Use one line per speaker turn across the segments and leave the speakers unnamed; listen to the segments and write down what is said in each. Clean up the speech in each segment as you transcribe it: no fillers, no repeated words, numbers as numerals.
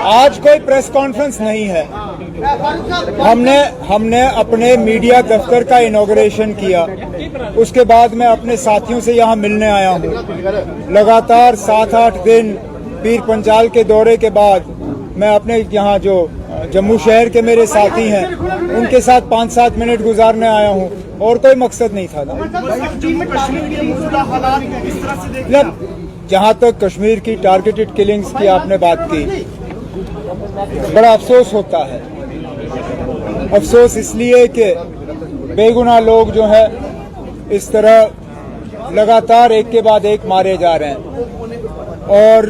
आज कोई press conference नहीं है। हमने अपने मीडिया दफ्तर का इनॉग्रेशन किया, उसके बाद मैं अपने साथियों से यहाँ मिलने आया हूँ। लगातार 7-8 दिन पीर पंजाल के दौरे के बाद मैं अपने यहाँ जो जम्मू शहर के मेरे साथी हैं उनके साथ 5-7 मिनट गुजारने आया हूँ, और कोई मकसद नहीं था। जहाँ तक कश्मीर की टारगेटेड किलिंग्स की आपने बात की, बड़ा अफसोस होता है। अफसोस इसलिए कि बेगुनाह लोग जो है इस तरह लगातार एक के बाद एक मारे जा रहे हैं। और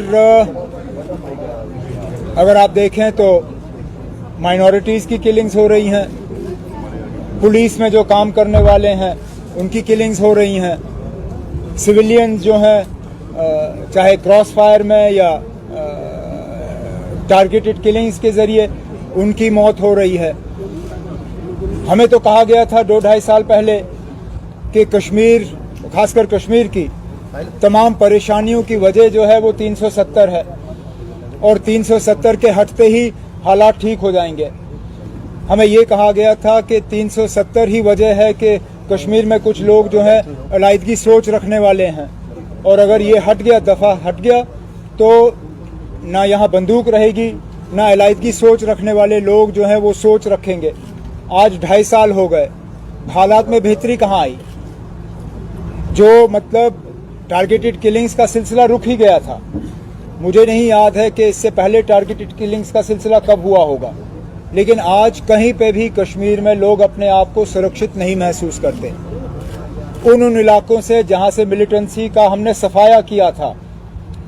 अगर आप देखें तो माइनॉरिटीज़ की किलिंग्स हो रही हैं, पुलिस में जो काम करने वाले हैं उनकी किलिंग्स हो रही हैं, सिविलियंस जो हैं चाहे क्रॉस फायर में या टारगेटेड किलिंग्स के ज़रिए उनकी मौत हो रही है। हमें तो कहा गया था 2-2.5 साल पहले कि कश्मीर, खासकर कश्मीर की तमाम परेशानियों की वजह जो है वो 370 है, और 370 के हटते ही हालात ठीक हो जाएंगे। हमें ये कहा गया था कि 370 ही वजह है कि कश्मीर में कुछ लोग जो है अलाइदगी सोच रखने वाले हैं, और अगर ये हट गया, दफा हट गया, तो ना यहाँ बंदूक रहेगी, ना अलाइदगी सोच रखने वाले लोग जो हैं वो सोच रखेंगे। आज 2.5 साल हो गए, हालात में बेहतरी कहाँ आई? जो मतलब टारगेटेड किलिंग्स का सिलसिला रुक ही गया था। मुझे नहीं याद है कि इससे पहले टारगेटेड किलिंग्स का सिलसिला कब हुआ होगा, लेकिन आज कहीं पे भी कश्मीर में लोग अपने आप को सुरक्षित नहीं महसूस करते। उन इलाकों से जहां से मिलिटेंसी का हमने सफाया किया था,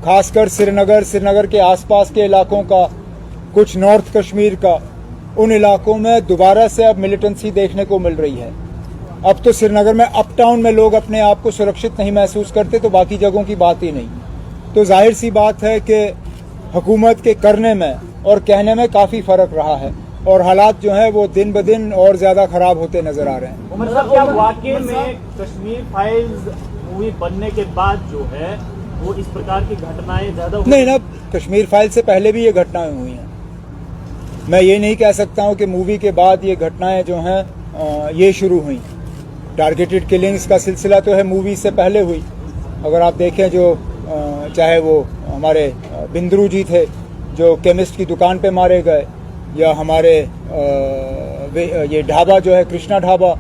खासकर श्रीनगर के आसपास के इलाकों का, कुछ नॉर्थ कश्मीर का, उन इलाकों में दोबारा से अब मिलिटेंसी देखने को मिल रही है। अब तो श्रीनगर में अप टाउन में लोग अपने आप को सुरक्षित नहीं महसूस करते, तो बाकी जगहों की बात ही नहीं। तो जाहिर सी बात है कि हुकूमत के करने में और कहने में काफ़ी फ़र्क रहा है, और हालात जो हैं वो दिन ब दिन और ज़्यादा ख़राब होते नज़र आ रहे हैं।
उमर साहब, क्या वाकई में कश्मीर फाइल्स मूवी बनने के बाद जो है वो इस प्रकार की घटनाएं ज़्यादा
नहीं ना, कश्मीर फाइल से पहले भी ये घटनाएं हुई हैं। मैं ये नहीं कह सकता हूँ कि मूवी के बाद ये घटनाएं जो हैं ये शुरू हुई। टारगेटेड किलिंग्स का सिलसिला तो है मूवी से पहले हुई। अगर आप देखें जो चाहे वो हमारे बिंद्रू जी थे जो केमिस्ट की दुकान पे मारे गए, या हमारे ये ढाबा जो है कृष्णा ढाबा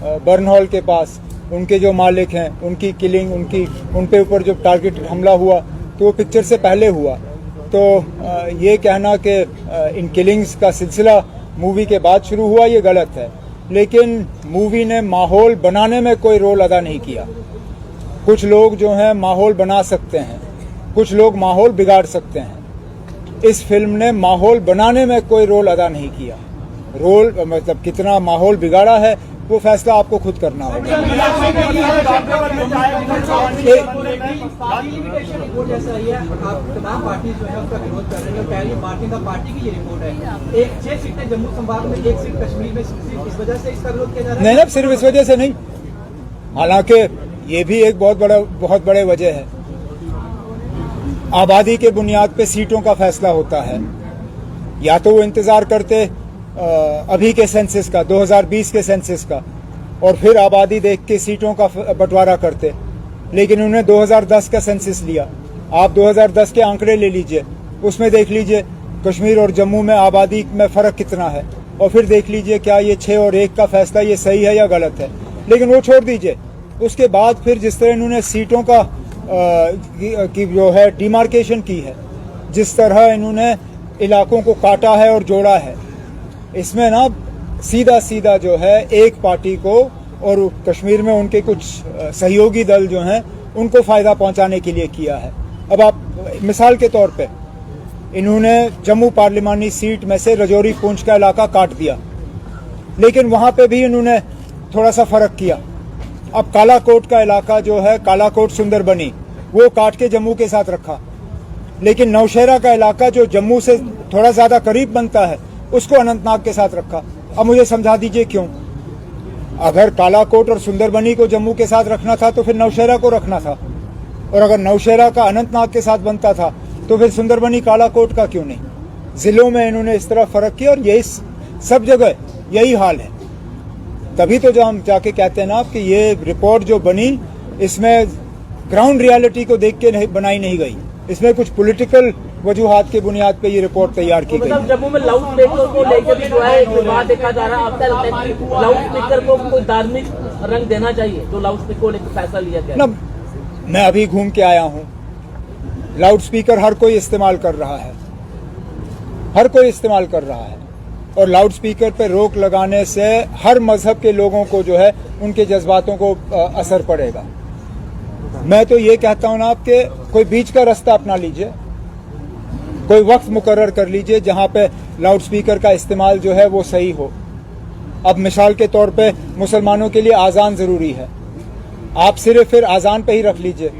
बर्नहॉल के पास, उनके जो मालिक हैं उनकी किलिंग, उन पे ऊपर जो टारगेटेड हमला हुआ तो वो पिक्चर से पहले हुआ। तो ये कहना कि इन किलिंग्स का सिलसिला मूवी के बाद शुरू हुआ, ये गलत है। लेकिन मूवी ने माहौल बनाने में कोई रोल अदा नहीं किया। कुछ लोग जो हैं माहौल बना सकते हैं, कुछ लोग माहौल बिगाड़ सकते हैं। इस फिल्म ने माहौल बनाने में कोई रोल अदा नहीं किया। रोल मतलब कितना माहौल बिगाड़ा है वो फैसला आपको खुद करना होगा। नहीं ना, सिर्फ इस वजह से नहीं, हालांकि ये भी एक बहुत बड़े वजह है। आबादी के बुनियाद पे सीटों का फैसला होता है। या तो वो इंतजार करते अभी के सेंसस का, 2020 के सेंसस का, और फिर आबादी देख के सीटों का बंटवारा करते, लेकिन उन्होंने 2010 का सेंसस लिया। आप 2010 के आंकड़े ले लीजिए, उसमें देख लीजिए कश्मीर और जम्मू में आबादी में फ़र्क कितना है, और फिर देख लीजिए क्या ये 6 और 1 का फैसला ये सही है या गलत है। लेकिन वो छोड़ दीजिए, उसके बाद फिर जिस तरह इन्होंने सीटों का की जो है डिमार्केशन की है, जिस तरह इन्होंने इलाकों को काटा है और जोड़ा है, इसमें ना सीधा जो है एक पार्टी को और कश्मीर में उनके कुछ सहयोगी दल जो हैं उनको फ़ायदा पहुंचाने के लिए किया है। अब आप मिसाल के तौर पे इन्होंने जम्मू पार्लिमानी सीट में से रजौरी पूंछ का इलाका काट दिया, लेकिन वहाँ पे भी इन्होंने थोड़ा सा फ़र्क किया। अब कालाकोट का इलाका जो है, कालाकोट सुंदरबनी, वो काट के जम्मू के साथ रखा, लेकिन नौशहरा का इलाका जो जम्मू से थोड़ा ज़्यादा करीब बनता है उसको अनंतनाग के साथ रखा। अब मुझे समझा दीजिए क्यों? अगर कालाकोट और सुंदरबनी को जम्मू के साथ रखना था तो फिर नौशहरा को रखना था, और अगर नौशहरा का अनंतनाग के साथ बनता था तो फिर सुंदरबनी कालाकोट का क्यों नहीं? जिलों में इन्होंने इस तरह फर्क किया और यही सब जगह यही हाल है। तभी तो जो हम जाके कहते हैं ना कि ये रिपोर्ट जो बनी इसमें ग्राउंड रियलिटी को देख के बनाई नहीं गई, इसमें कुछ पॉलिटिकल वजूहात की बुनियाद पे ये रिपोर्ट तैयार की गई।
जम्मू में लाउड स्पीकर को लेकर भी जो है एक विवाद देखा जा रहा है। अब तक लाउड स्पीकर को कोई धार्मिक रंग देना चाहिए, जो लाउड स्पीकर को लेकर फैसला लिया गया।
मैं अभी घूम के आया हूँ, लाउड स्पीकर हर कोई इस्तेमाल कर रहा है, हर कोई इस्तेमाल कर रहा है और लाउड स्पीकर पे रोक लगाने से हर मजहब के लोगों को जो है उनके जज्बातों को असर पड़ेगा। मैं तो ये कहता हूँ ना आपके कोई बीच का रास्ता अपना लीजिए, कोई वक्त मुकर्रर कर लीजिए जहाँ पे लाउड स्पीकर का इस्तेमाल जो है वो सही हो। अब मिसाल के तौर पे मुसलमानों के लिए आज़ान ज़रूरी है, आप सिर्फ फिर आज़ान पे ही रख लीजिए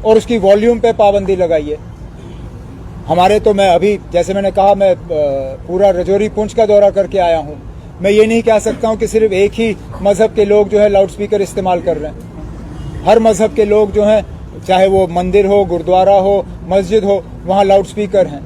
और उसकी वॉल्यूम पे पाबंदी लगाइए। हमारे तो मैं अभी जैसे मैंने कहा मैं पूरा रजौरी पुंछ का दौरा करके आया हूँ, मैं ये नहीं कह सकता हूँ कि सिर्फ एक ही मजहब के लोग जो है लाउड स्पीकर इस्तेमाल कर रहे हैं। हर मजहब के लोग जो हैं, चाहे वो मंदिर हो, गुरुद्वारा हो, मस्जिद हो, वहाँ लाउड स्पीकर हैं।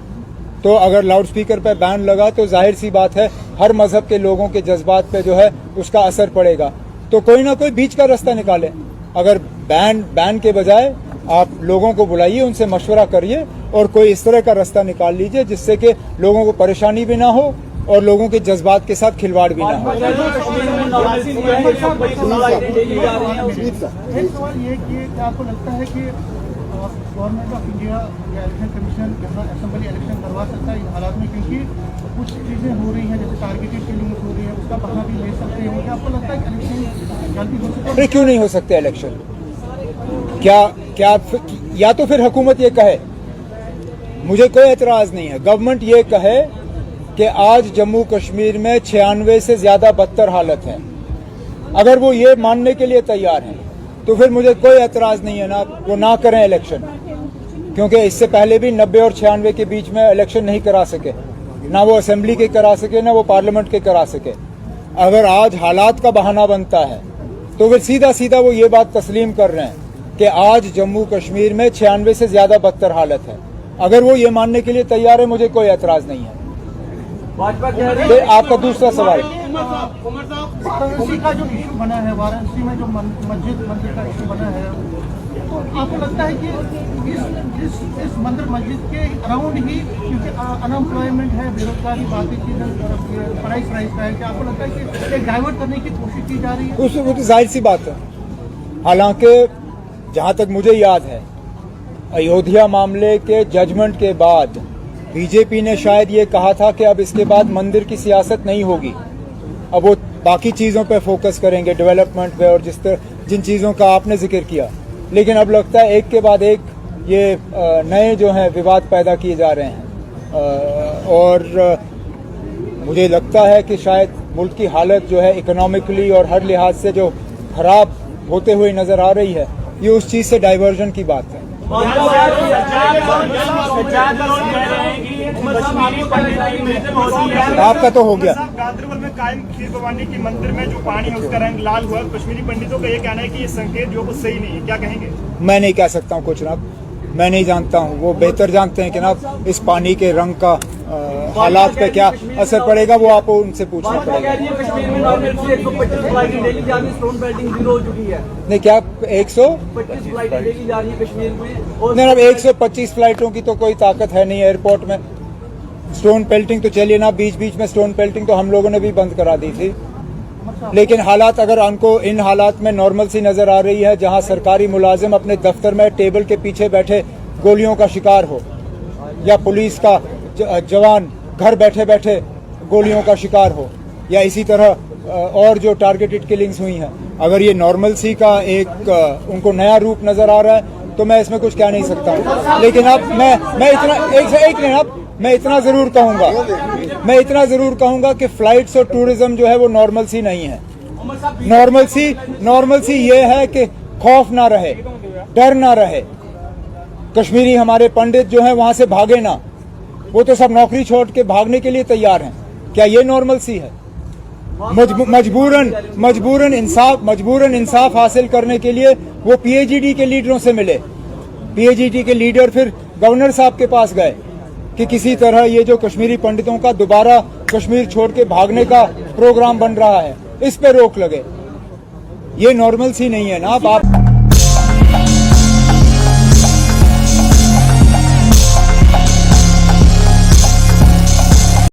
तो अगर लाउड स्पीकर पर बैन लगा तो जाहिर सी बात है हर मजहब के लोगों के जज्बात पे जो है उसका असर पड़ेगा। तो कोई ना कोई बीच का रास्ता निकाले। अगर बैन के बजाय आप लोगों को बुलाइए, उनसे मशवरा करिए और कोई इस तरह का रास्ता निकाल लीजिए जिससे कि लोगों को परेशानी भी ना हो और लोगों के जज्बात के साथ खिलवाड़ भी ना हो।
एक सवाल ये कि आपको लगता है कि गवर्नमेंट ऑफ इंडिया या इलेक्शन कमीशन यहाँ असेंबली इलेक्शन करवा सकता है इन हालात में, क्योंकि कुछ चीज़ें हो रही हैं जैसे टारगेटेड किलिंग्स हो रही है, उसका बहाना भी ले सकते हैं? क्या आपको लगता है कि इलेक्शन जल्दी हो सकता है?
क्यों नहीं हो सकते इलेक्शन? क्या या तो फिर हुकूमत ये कहे, मुझे कोई एतराज नहीं है, गवर्नमेंट ये कहे कि आज जम्मू कश्मीर में 96 से ज्यादा बदतर हालत है। अगर वो ये मानने के लिए तैयार हैं तो फिर मुझे कोई एतराज नहीं है ना, वो ना करें इलेक्शन, क्योंकि इससे पहले भी 90 और 96 के बीच में इलेक्शन नहीं करा सके, ना वो असेंबली के करा सके ना वो पार्लियामेंट के करा सके। अगर आज हालात का बहाना बनता है तो फिर सीधा सीधा वो ये बात तस्लीम कर रहे हैं कि आज जम्मू कश्मीर में 96 से ज्यादा बदतर हालत है। अगर वो ये मानने के लिए तैयार है मुझे कोई एतराज नहीं है। आपका दूसरा सवाल,
उमर साहब, वाराणसी का जो इशू बना है, वाराणसी में जो मंदिर का इशू बना है, तो आपको लगता है कि इस मंदिर मस्जिद के अराउंड ही, क्योंकि अनएम्प्लॉयमेंट है, बेरोजगारी, बाकी चीजें, प्राइस का है, क्या आपको लगता है कि एक डाइवर्ट करने की कोशिश की जा रही है?
वो तो जाहिर सी बात है। हालांकि जहां तक मुझे याद है अयोध्या मामले के जजमेंट के बाद बीजेपी ने शायद ये कहा था कि अब इसके बाद मंदिर की सियासत नहीं होगी, अब वो बाकी चीज़ों पे फोकस करेंगे, डेवलपमेंट पे और जिन चीज़ों का आपने जिक्र किया। लेकिन अब लगता है एक के बाद एक ये नए जो हैं विवाद पैदा किए जा रहे हैं और मुझे लगता है कि शायद मुल्क की हालत जो है इकोनॉमिकली और हर लिहाज से जो खराब होते हुए नज़र आ रही है, ये उस चीज़ से डाइवर्जन की बात है। आपका तो हो गया।
गांदरबल में कायम खीर भवानी की मंदिर में जो पानी है उसका रंग लाल हुआ, कश्मीरी पंडितों का ये कहना है कि ये संकेत जो कुछ सही नहीं है, क्या कहेंगे?
मैं नहीं कह सकता हूँ कुछ ना, मैं नहीं जानता हूँ, वो बेहतर जानते हैं कि ना इस पानी के रंग का हालात पे क्या असर पड़ेगा, वो आपको उनसे पूछना पड़ेगा। नहीं क्या 125
फ्लाइटें डेली जा रही है कश्मीर में, और
नहीं, अब 125 फ्लाइटों की तो कोई ताकत है नहीं एयरपोर्ट में। स्टोन पेल्टिंग तो चलिए ना, बीच बीच में स्टोन पेल्टिंग तो हम लोगों ने भी बंद करा दी थी, लेकिन हालात अगर उनको इन हालात में नॉर्मल सी नजर आ रही है जहां सरकारी मुलाजिम अपने दफ्तर में टेबल के पीछे बैठे गोलियों का शिकार हो या पुलिस का जवान घर बैठे बैठे गोलियों का शिकार हो या इसी तरह और जो टारगेटेड किलिंग्स हुई हैं, अगर ये नॉर्मल सी का एक उनको नया रूप नजर आ रहा है तो मैं इसमें कुछ कह नहीं सकता। लेकिन अब मैं इतना जरूर कहूंगा कि फ्लाइट्स और टूरिज्म जो है वो नॉर्मल सी नहीं है। नॉर्मल सी ये है कि खौफ ना रहे, डर ना रहे, कश्मीरी हमारे पंडित जो हैं वहां से भागे ना, वो तो सब नौकरी छोड़ के भागने के लिए तैयार हैं। क्या ये नॉर्मल सी है? मजबूरन इंसाफ हासिल करने के लिए वो पीएचईडी के लीडरों से मिले, पीएचईडी के लीडर फिर गवर्नर साहब के पास गए, कि किसी तरह ये जो कश्मीरी पंडितों का दोबारा कश्मीर छोड़ के भागने का प्रोग्राम बन रहा है, इस पे रोक लगे। ये नॉर्मल सी नहीं है ना। अब आप